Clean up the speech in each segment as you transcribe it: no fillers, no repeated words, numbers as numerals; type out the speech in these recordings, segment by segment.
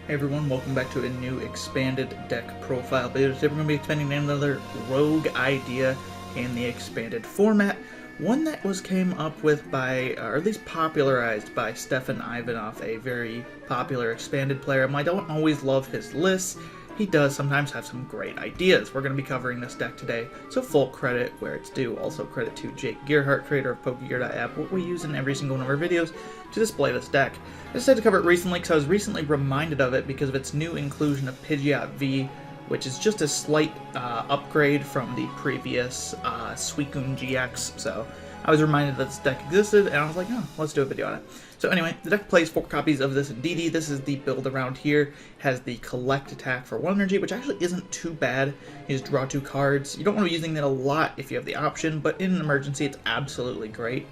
Hey everyone, welcome back to a new expanded deck profile video. Today we're going to be expanding another rogue idea in the expanded format. One that came up with by, or at least popularized by Stefan Ivanov, a very popular expanded player. I don't always love his lists. He does sometimes have some great ideas. We're going to be covering this deck today, so full credit where it's due. Also credit to Jake Gearhart, creator of PokeGear.app, what we use in every single one of our videos to display this deck. I decided to cover it recently because I was recently reminded of it because of its new inclusion of Pidgeot V, which is just a slight upgrade from the previous Suicune-GX. So I was reminded that this deck existed, and I was like, oh, let's do a video on it. So anyway, the deck plays 4 copies of this Indeedee. This is the build around here. It has the collect attack for 1 energy, which actually isn't too bad. You just draw 2 cards. You don't want to be using that a lot if you have the option, but in an emergency, it's absolutely great.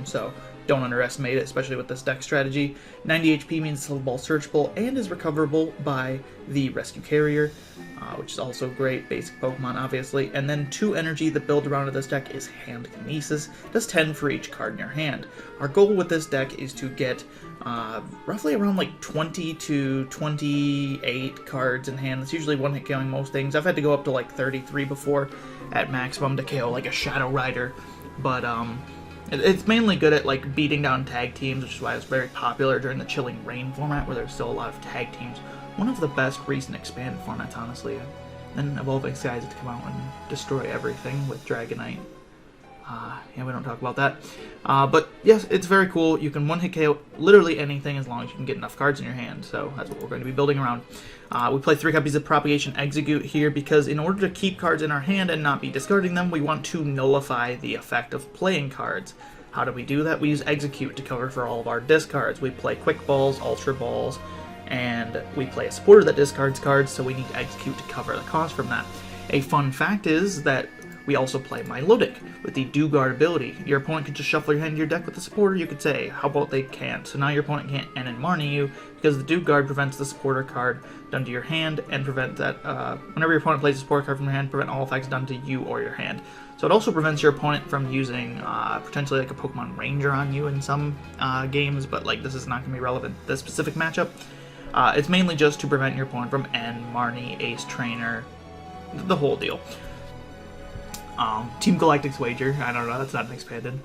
So don't underestimate it, especially with this deck strategy. 90 HP means it's Level Ball searchable and is recoverable by the Rescue Carrier, which is also great. Basic Pokemon, obviously. And then 2 energy. The build around of this deck is Hand Kinesis. Does 10 for each card in your hand. Our goal with this deck is to get roughly around like 20 to 28 cards in hand. That's usually one hit killing most things. I've had to go up to like 33 before at maximum to KO like a Shadow Rider, but it's mainly good at like beating down tag teams, which is why it's very popular during the Chilling Reign format, where there's still a lot of tag teams. One of the best recent expanded formats, honestly. Then Evolving Skies to come out and destroy everything with Dragonite. Yeah, we don't talk about that. But yes, it's very cool. You can one-hit KO literally anything as long as you can get enough cards in your hand. So that's what we're going to be building around. We play 3 copies of Propagation Exeggcute here because in order to keep cards in our hand and not be discarding them, we want to nullify the effect of playing cards. How do we do that? We use Exeggcute to cover for all of our discards. We play Quick Balls, Ultra Balls, and we play a supporter that discards cards, so we need Exeggcute to cover the cost from that. A fun fact is that we also play Milotic with the Do Guard ability. Your opponent can just shuffle your hand to your deck with the supporter. You could say, how about they can't? So now your opponent can't N and Marnie you because the Do Guard prevents the supporter card done to your hand and prevent that, whenever your opponent plays a supporter card from your hand, prevent all effects done to you or your hand. So it also prevents your opponent from using potentially like a Pokemon Ranger on you in some games, but like this is not going to be relevant to this specific matchup. It's mainly just to prevent your opponent from N, Marnie, Ace Trainer, the whole deal. Team Galactic's Wager, I don't know, that's not expanded.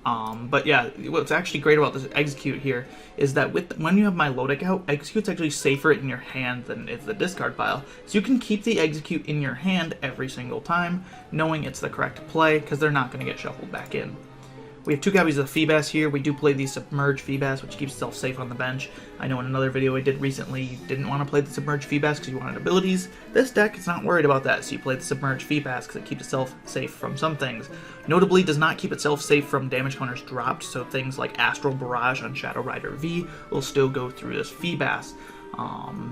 But yeah, what's actually great about this Exeggcute here is that when you have Milotic out, Exeggute's actually safer in your hand than it's the discard pile. So you can keep the Exeggcute in your hand every single time, knowing it's the correct play, because they're not going to get shuffled back in. We have 2 copies of Feebas here. We do play the Submerged Feebas, which keeps itself safe on the bench. I know in another video I did recently, you didn't want to play the Submerged Feebas because you wanted abilities. This deck is not worried about that, so you play the Submerged Feebas because it keeps itself safe from some things. Notably, does not keep itself safe from damage counters dropped, so things like Astral Barrage on Shadow Rider V will still go through this Feebas.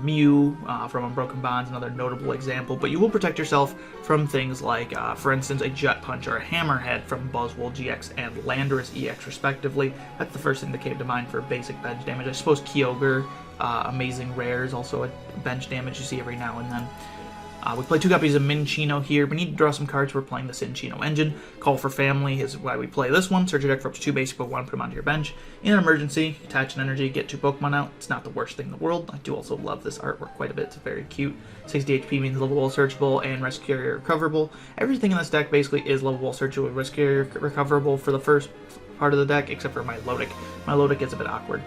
Mew from Unbroken Bonds, another notable example, but you will protect yourself from things like, for instance, a Jet Punch or a Hammerhead from Buzzwole-GX and Landorus-EX respectively. That's the first thing that came to mind for basic bench damage. I suppose Kyogre, Amazing Rare is also a bench damage you see every now and then. We play 2 copies of Minccino here. We need to draw some cards. We're playing the Cinccino engine. Call for Family is why we play this one. Search your deck for up to 2 basic Pokemon, put them onto your bench. In an emergency, attach an energy, get 2 Pokemon out. It's not the worst thing in the world. I do also love this artwork quite a bit. It's very cute. 60 HP means Level Ball searchable and Rescue Carrier recoverable. Everything in this deck basically is Level Ball searchable and Rescue Carrier recoverable for the first part of the deck, except for Milotic. Milotic is a bit awkward.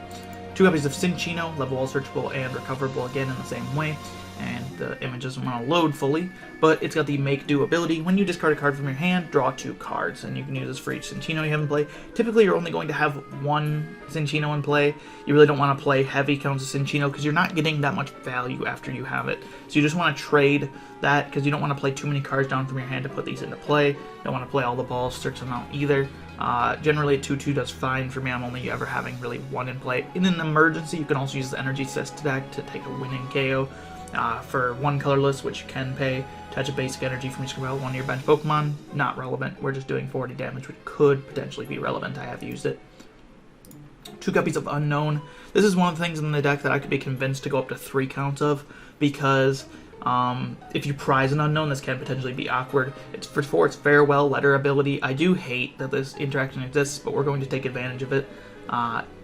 2 copies of Cinccino, Level Ball searchable and recoverable again in the same way. And the image doesn't want to load fully, but it's got the Make Do ability. When you discard a card from your hand, draw 2 cards, and you can use this for each Cinccino you have in play. Typically, you're only going to have 1 Cinccino in play. You really don't want to play heavy counts of Cinccino because you're not getting that much value after you have it. So you just want to trade that because you don't want to play too many cards down from your hand to put these into play. You don't want to play all the balls, search them out either. Generally, a 2/2 does fine for me. I'm only ever having really 1 in play. In an emergency, you can also use the Energy Cyst deck to take a winning KO. For 1 colorless, which you can pay, attach a basic energy from each one of your bench Pokemon. Not relevant. We're just doing 40 damage, which could potentially be relevant. I have used it. 2 copies of Unown. This is one of the things in the deck that I could be convinced to go up to 3 counts of, because if you prize an Unown, this can potentially be awkward. It's for its Farewell Letter ability. I do hate that this interaction exists, but we're going to take advantage of it.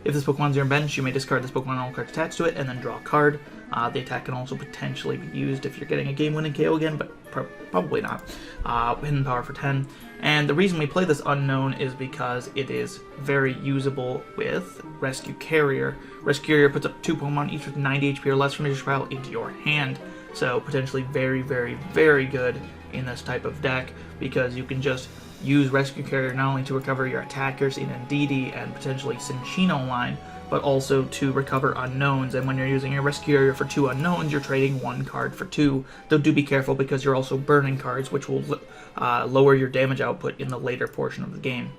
If this Pokemon's your bench, you may discard this Pokemon and all cards attached to it, and then draw a card. The attack can also potentially be used if you're getting a game-winning KO again, but probably not. Hidden power for 10. And the reason we play this Unown is because it is very usable with Rescue Carrier. Rescue Carrier puts up 2 Pokemon, each with 90 HP or less from your pile, into your hand. So potentially very, very, very good in this type of deck, because you can just use Rescue Carrier not only to recover your attackers in Indeedee and potentially Cinccino line, but also to recover Unowns. And when you're using your Rescue Carrier for 2 Unowns, you're trading 1 card for 2. Though do be careful, because you're also burning cards, which will lower your damage output in the later portion of the game.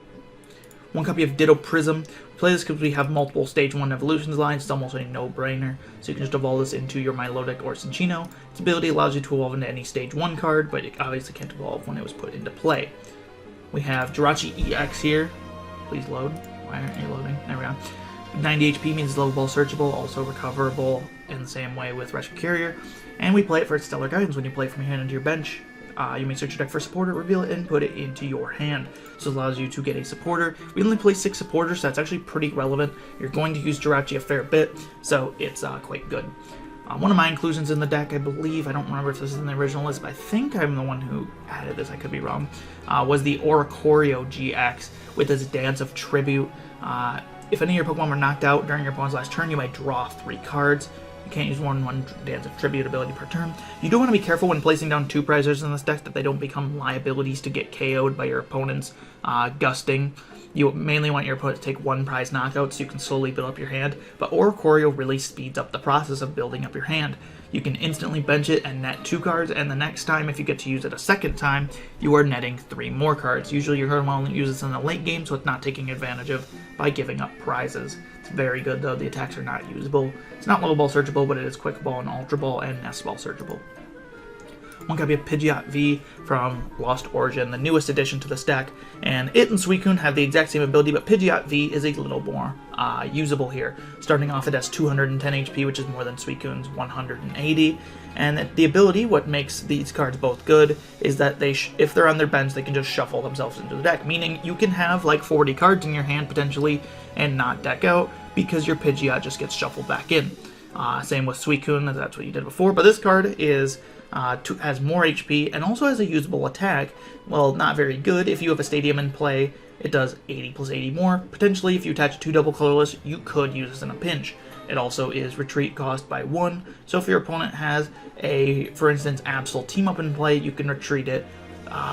1 copy of Ditto Prism. We play this because we have multiple Stage 1 evolutions lines. It's almost a no-brainer. So you can just evolve this into your Milotic or Cinccino. Its ability allows you to evolve into any Stage 1 card, but it obviously can't evolve when it was put into play. We have Jirachi-EX here. Please load. Why aren't you loading? There we go. 90 HP means Level Ball searchable, also recoverable in the same way with Rescue Carrier. And we play it for its stellar guidance. When you play it from your hand into your bench, you may search your deck for a supporter, reveal it, and put it into your hand. So it allows you to get a supporter. We only play 6 supporters, so that's actually pretty relevant. You're going to use Jirachi a fair bit, so it's quite good. One of my inclusions in the deck, I believe, I don't remember if this is in the original list, but I think I'm the one who added this, I could be wrong, was the Oricorio-GX with its Dance of Tribute. If any of your Pokemon were knocked out during your opponent's last turn, you might draw 3 cards. You can't use one Dance of Tribute ability per turn. You do want to be careful when placing down 2 prizers in this deck that they don't become liabilities to get KO'd by your opponent's gusting. You mainly want your opponent to take 1 prize knockout so you can slowly build up your hand, but Oricorio really speeds up the process of building up your hand. You can instantly bench it and net 2 cards, and the next time, if you get to use it a second time, you are netting 3 more cards. Usually your opponent will only use this in the late game, so it's not taking advantage of by giving up prizes. It's very good though. The attacks are not usable. It's not Level Ball searchable, but it is Quick Ball and Ultra Ball and Nest Ball searchable. 1 copy of Pidgeot V from Lost Origin, the newest addition to this deck, and it and Suicune have the exact same ability, but Pidgeot V is a little more usable here. Starting off, it has 210 HP, which is more than Suicune's 180, and the ability, what makes these cards both good, is that they if they're on their bench, they can just shuffle themselves into the deck, meaning you can have like 40 cards in your hand potentially and not deck out, because your Pidgeot just gets shuffled back in. Same with Suicune, that's what you did before, but this card is has more HP and also has a usable attack. Well, not very good. If you have a Stadium in play, it does 80 plus 80 more. Potentially, if you attach 2 double Colorless, you could use this in a pinch. It also is retreat cost by 1, so if your opponent has a, for instance, Absol team up in play, you can retreat it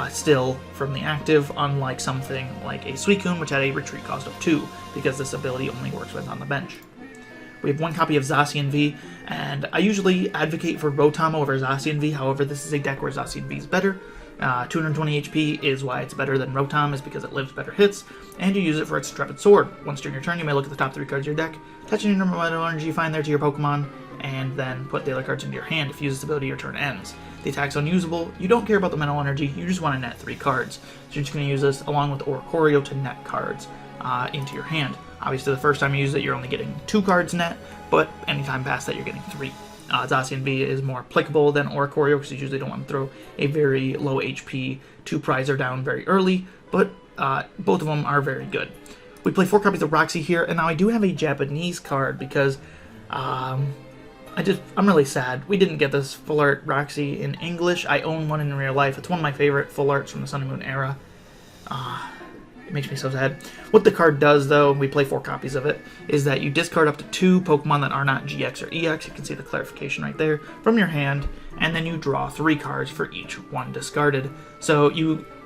still from the active, unlike something like a Suicune, which had a retreat cost of 2, because this ability only works when on the bench. We have 1 copy of Zacian V, and I usually advocate for Rotom over Zacian V. However, this is a deck where Zacian V is better. 220 HP is why it's better than Rotom, is because it lives better hits, and you use it for its Intrepid Sword. Once during your turn, you may look at the top 3 cards of your deck, attach any number of vital energy you find there to your Pokemon, and then put the other cards into your hand. If you use this ability, your turn ends. The attack's unusable. You don't care about the mental energy, you just want to net 3 cards. So you're just going to use this along with Oricorio to net cards into your hand. Obviously, the first time you use it, you're only getting 2 cards net, but anytime past that, you're getting 3. Zacian V is more applicable than Oricorio, because you usually don't want to throw a very low HP 2 prizer down very early, but both of them are very good. We play 4 copies of Roxie here, and now I do have a Japanese card, because I'm really sad. We didn't get this full art Roxie in English. I own one in real life. It's one of my favorite full arts from the Sun and Moon era. It makes me so sad. What the card does, though, we play 4 copies of it, is that you discard up to 2 Pokemon that are not GX or EX, you can see the clarification right there, from your hand, and then you draw 3 cards for each one discarded. So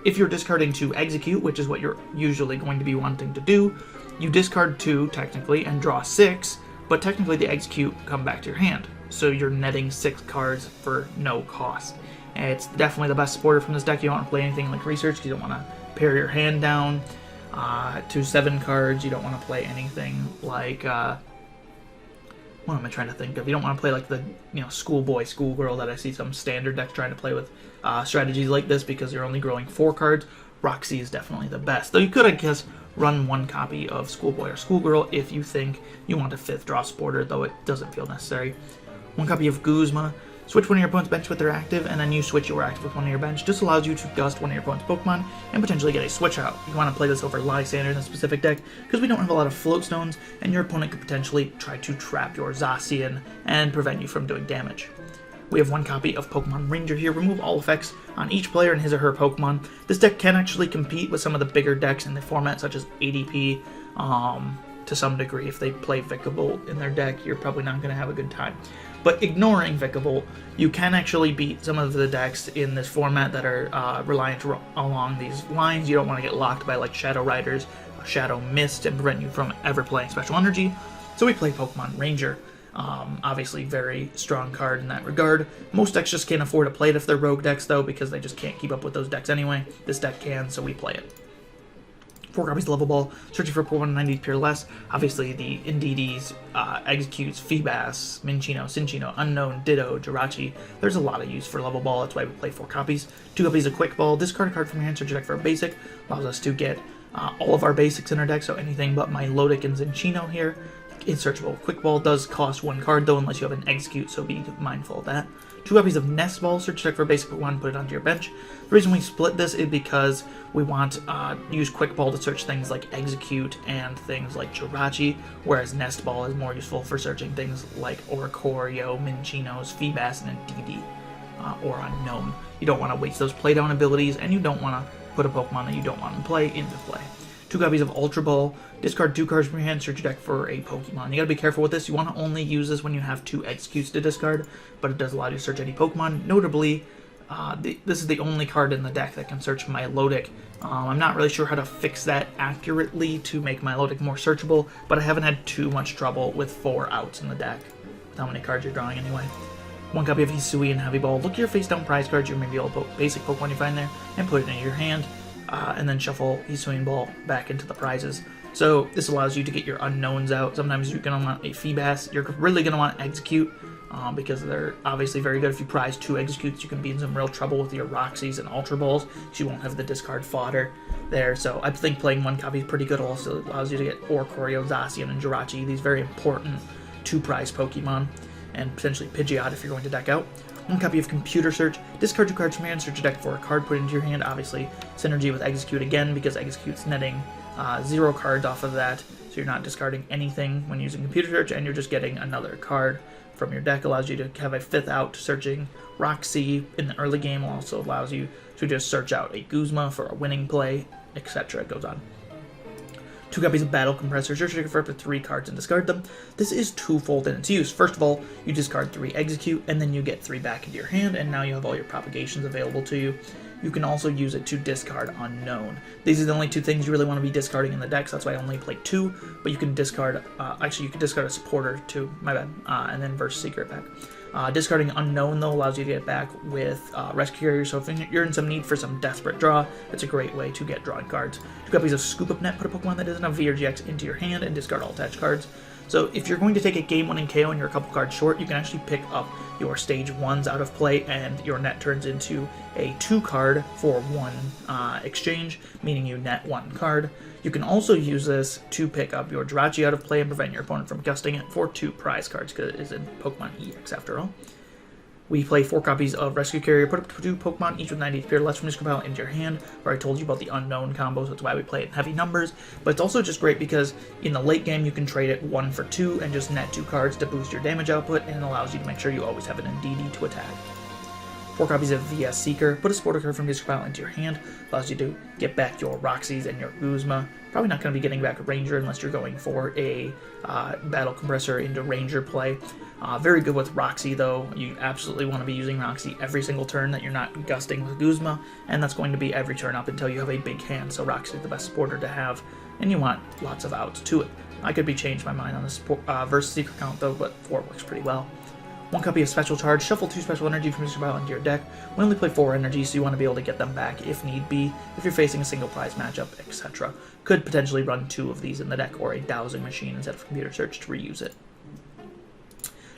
if you're discarding to Exeggcute, which is what you're usually going to be wanting to do, you discard 2, technically, and draw 6, but technically the Exeggcute come back to your hand. So you're netting 6 cards for no cost. And it's definitely the best supporter from this deck. You don't want to play anything like Research, because you don't want to pare your hand down to 7 cards. You don't want to play anything like what am I trying to think of? You don't want to play like the schoolboy, schoolgirl that I see some standard decks trying to play with strategies like this, because you're only growing 4 cards. Roxie is definitely the best. Though you could, I guess, run 1 copy of Schoolboy or Schoolgirl if you think you want a 5th draw supporter, though it doesn't feel necessary. 1 copy of Guzma. Switch one of your opponent's bench with their active, and then you switch your active with one of your bench. This allows you to gust one of your opponent's Pokemon and potentially get a switch out. You want to play this over Lysander in a specific deck because we don't have a lot of Float Stones, and your opponent could potentially try to trap your Zacian and prevent you from doing damage. We have one copy of Pokemon Ranger here. Remove all effects on each player and his or her Pokemon. This deck can actually compete with some of the bigger decks in the format, such as ADP, to some degree. If they play Vikavolt in their deck, you're probably not going to have a good time. But ignoring Vikavolt, you can actually beat some of the decks in this format that are reliant along these lines. You don't want to get locked by like Shadow Riders, Shadow Mist, and prevent you from ever playing Special Energy. So we play Pokemon Ranger. Obviously very strong card in that regard. Most decks just can't afford to play it if they're rogue decks though, because they just can't keep up with those decks anyway. This deck can, so we play it. 4 copies of Level Ball, searching for 190 Fearless. Obviously the Indeedees, Exeggcutes, Feebas, Minccino, Cinccino, Unown, Ditto, Jirachi. There's a lot of use for Level Ball, that's why we play 4 copies. 2 copies of Quick Ball, discard a card from your hand, search your deck for a basic. Allows us to get all of our basics in our deck, so anything but Milotic and Cinccino here. It's searchable. Quick Ball does cost 1 card though, unless you have an Exeggcute, so be mindful of that. 2 copies of Nest Ball, search deck for a basic one, put it onto your bench. The reason we split this is because we want to use Quick Ball to search things like Exeggcute and things like Jirachi, whereas Nest Ball is more useful for searching things like Oricorio, Minccino's, Feebas, and Indeedee, or Unown. You don't want to waste those playdown abilities, and you don't want to put a Pokemon that you don't want to play into play. 2 copies of Ultra Ball, discard 2 cards from your hand, search your deck for a Pokemon. You gotta be careful with this. You want to only use this when you have 2 Exeggcutes to discard, but it does allow you to search any Pokemon. Notably, this is the only card in the deck that can search Milotic. I'm not really sure how to fix that accurately to make Milotic more searchable, but I haven't had too much trouble with 4 outs in the deck, with how many cards you're drawing anyway. 1 copy of Hisuian Heavy Ball. Look at your face down prize cards, your maybe all basic Pokemon you find there, and put it into your hand. And then shuffle Hisuian Ball back into the prizes. So this allows you to get your unknowns out. Sometimes you're going to want a Feebas. You're really going to want Exeggcute because they're obviously very good. If you prize 2 Exeggcutes, you can be in some real trouble with your Roxies and Ultra Balls, so you won't have the discard fodder there. So I think playing 1 copy is pretty good. Also allows you to get Oricorio, Zacian, and Jirachi, these very important 2 prize Pokemon, and potentially Pidgeot if you're going to deck out. 1 copy of Computer Search, discard 2 cards from your hand, search your deck for a card, put it into your hand. Obviously, synergy with Exeggcute again, because Execcute's netting 0 cards off of that, so you're not discarding anything when using Computer Search, and you're just getting another card from your deck. Allows you to have a 5th out searching Roxie in the early game. Also allows you to just search out a Guzma for a winning play, etc. It goes on. 2 copies of Battle Compressor, search your deck for up to 3 cards and discard them. This is twofold in its use. First of all, you discard 3 Exeggcute, and then you get 3 back into your hand, and now you have all your propagations available to you. You can also use it to discard Unown. These are the only 2 things you really want to be discarding in the deck, so that's why I only play 2, but you can discard, actually you can discard a supporter too, my bad, and then verse Seeker back. Discarding Unown though allows you to get back with Rescue Carrier, so if you're in some need for some desperate draw, it's a great way to get drawing cards. 2 copies of Scoop Up Net, put a Pokemon that isn't a V or GX into your hand and discard all attached cards. So if you're going to take a game-winning KO and you're a couple cards short, you can actually pick up your stage 1s out of play, and your net turns into a 2 card for 1 exchange, meaning you net 1 card. You can also use this to pick up your Jirachi out of play and prevent your opponent from gusting it for 2 prize cards, because it is in Pokemon EX after all. We play 4 copies of Rescue Carrier, put up 2 Pokemon, each with 90 Fearless from this compile into your hand. Where I told you about the Unown combo, so that's why we play it in heavy numbers. But it's also just great because in the late game you can trade it 1 for 2 and just net 2 cards to boost your damage output, and it allows you to make sure you always have an Indeedee to attack. 4 copies of VS Seeker, put a supporter card from this compile into your hand, allows you to get back your Roxies and your Guzma. Probably not going to be getting back a Ranger unless you're going for a Battle Compressor into Ranger play. Very good with Roxie though. You absolutely want to be using Roxie every single turn that you're not gusting with Guzma, and that's going to be every turn up until you have a big hand, so Roxie is the best supporter to have, and you want lots of outs to it. I could be changed my mind on the versus Seeker count though, but 4 works pretty well. 1 copy of Special Charge, shuffle 2 Special Energy from your pile into your deck. We only play 4 energy, so you want to be able to get them back if need be, if you're facing a single prize matchup, etc. Could potentially run 2 of these in the deck, or a dowsing machine instead of Computer Search to reuse it.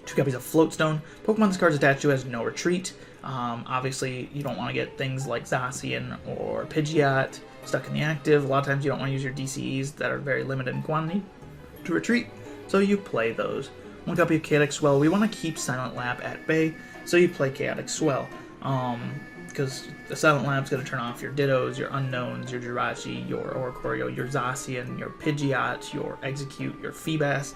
2 copies of Float Stone. Pokemon this card's attached to has no retreat. Obviously, you don't want to get things like Zacian or Pidgeot stuck in the active. A lot of times you don't want to use your DCEs that are very limited in quantity to retreat, so you play those. 1 copy of Chaotic Swell. We want to keep Silent Lab at bay, so you play Chaotic Swell. Because the Silent Lab's going to turn off your Dittos, your Unowns, your Jirachi, your Oricorio, your Zacian, your Pidgeot, your Exeggcute, your Feebas.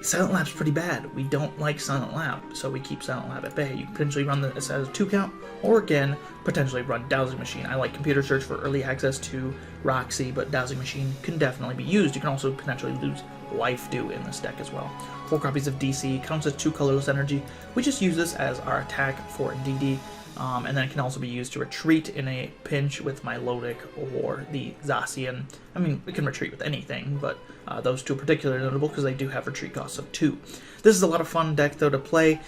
Silent Lab's pretty bad. We don't like Silent Lab, so we keep Silent Lab at bay. You can potentially run this as a 2-count, or again, potentially run Dowsing Machine. I like Computer Search for early access to Roxie, but Dowsing Machine can definitely be used. You can also potentially lose Life Dew in this deck as well. 4 copies of DC, counts as 2 colorless energy. We just use this as our attack for Indeedee. And then it can also be used to retreat in a pinch with Milotic or the Zacian. I mean, we can retreat with anything, but those two are particularly notable because they do have retreat costs of 2. This is a lot of fun deck, though, to play.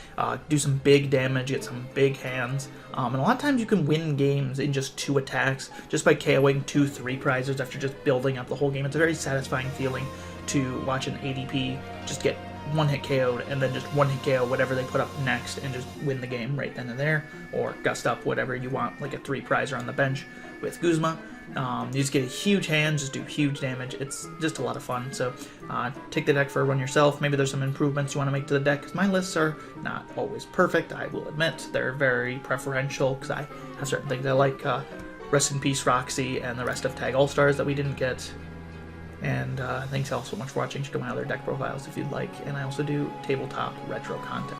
Do some big damage, get some big hands. And a lot of times you can win games in just 2 attacks, just by KOing 2-3 prizes after just building up the whole game. It's a very satisfying feeling to watch an ADP just get 1-hit KO'd and then just 1-hit KO whatever they put up next and just win the game right then and there, or gust up whatever you want, like a 3-prizer on the bench with Guzma. You just get a huge hand, just do huge damage. It's just a lot of fun. So take the deck for a run yourself. Maybe there's some improvements you want to make to the deck, because my lists are not always perfect, I will admit. They're very preferential because I have certain things I like. Rest in peace Roxie and the rest of Tag All-Stars that we didn't get. And thanks all so much for watching. Check out my other deck profiles if you'd like. And I also do tabletop retro content.